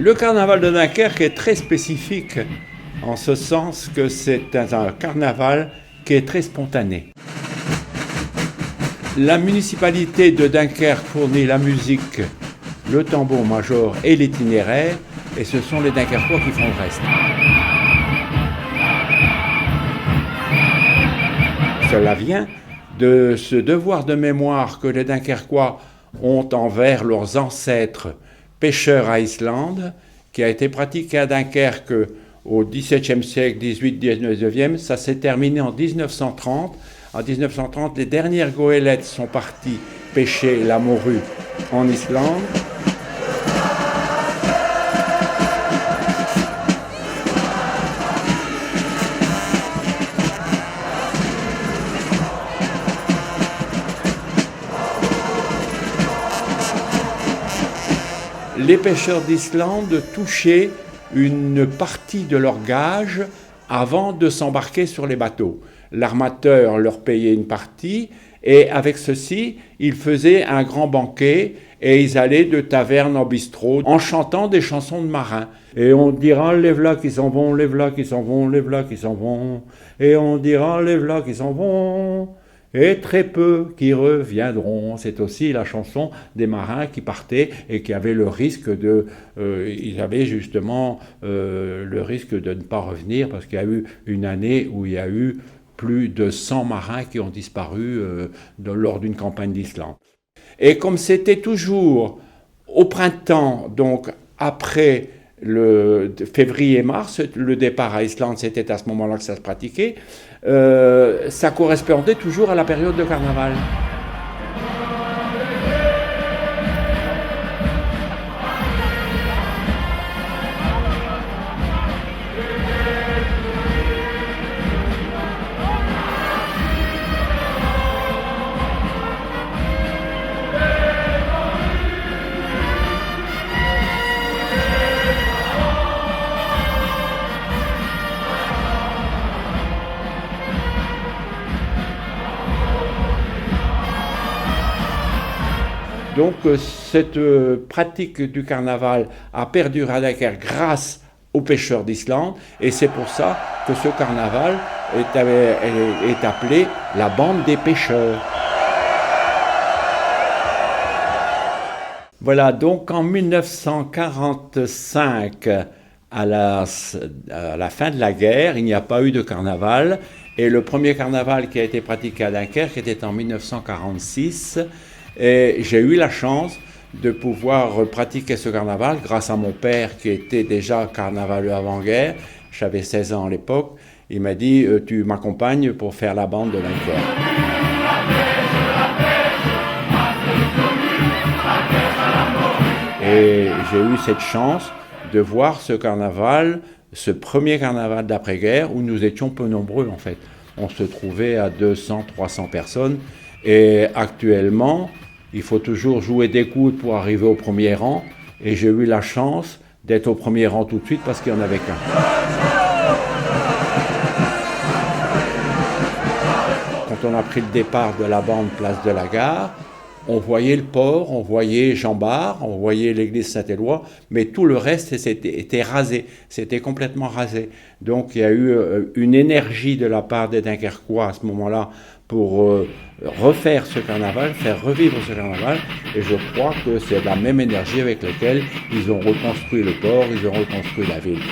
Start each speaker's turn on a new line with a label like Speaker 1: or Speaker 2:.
Speaker 1: Le carnaval de Dunkerque est très spécifique en ce sens que c'est un carnaval qui est très spontané. La municipalité de Dunkerque fournit la musique, le tambour-major et l'itinéraire, et ce sont les Dunkerquois qui font le reste. Cela vient de ce devoir de mémoire que les Dunkerquois ont envers leurs ancêtres pêcheurs à Islande, qui a été pratiqué à Dunkerque au XVIIe siècle, 18-19e. Ça s'est terminé en 1930. En 1930, les dernières goélettes sont parties pêcher la morue en Islande. Les pêcheurs d'Islande touchaient une partie de leur gage avant de s'embarquer sur les bateaux. L'armateur leur payait une partie et avec ceci, ils faisaient un grand banquet et ils allaient de taverne en bistrot en chantant des chansons de marins. Et on dira les v'là qui s'en vont, les v'là qui s'en vont, les v'là qui s'en vont. Et on dira les v'là qui s'en vont. Et très peu qui reviendront. C'est aussi la chanson des marins qui partaient et qui avaient le risque de... ils avaient justement le risque de ne pas revenir parce qu'il y a eu une année où il y a eu plus de 100 marins qui ont disparu lors d'une campagne d'Islande. Et comme c'était toujours au printemps, donc après le février-mars, le départ à Islande, c'était à ce moment-là que ça se pratiquait, ça correspondait toujours à la période de carnaval. Donc cette pratique du carnaval a perduré à Dunkerque grâce aux pêcheurs d'Islande et c'est pour ça que ce carnaval est appelé la bande des pêcheurs. Voilà, donc en 1945, à la fin de la guerre, il n'y a pas eu de carnaval et le premier carnaval qui a été pratiqué à Dunkerque était en 1946. Et j'ai eu la chance de pouvoir pratiquer ce carnaval grâce à mon père qui était déjà carnavaleux avant-guerre. J'avais 16 ans à l'époque. Il m'a dit « Tu m'accompagnes pour faire la bande de Dunkerque ». Et j'ai eu cette chance de voir ce carnaval, ce premier carnaval d'après-guerre où nous étions peu nombreux en fait. On se trouvait à 200, 300 personnes. Et actuellement, il faut toujours jouer des coudes pour arriver au premier rang. Et j'ai eu la chance d'être au premier rang tout de suite parce qu'il n'y en avait qu'un. Quand on a pris le départ de la bande place de la Gare, on voyait le port, on voyait Jean Bart, on voyait l'église Saint-Éloi, mais tout le reste était rasé, c'était complètement rasé. Donc il y a eu une énergie de la part des Dunkerquois à ce moment-là pour refaire ce carnaval, faire revivre ce carnaval, et je crois que c'est la même énergie avec laquelle ils ont reconstruit le port, ils ont reconstruit la ville.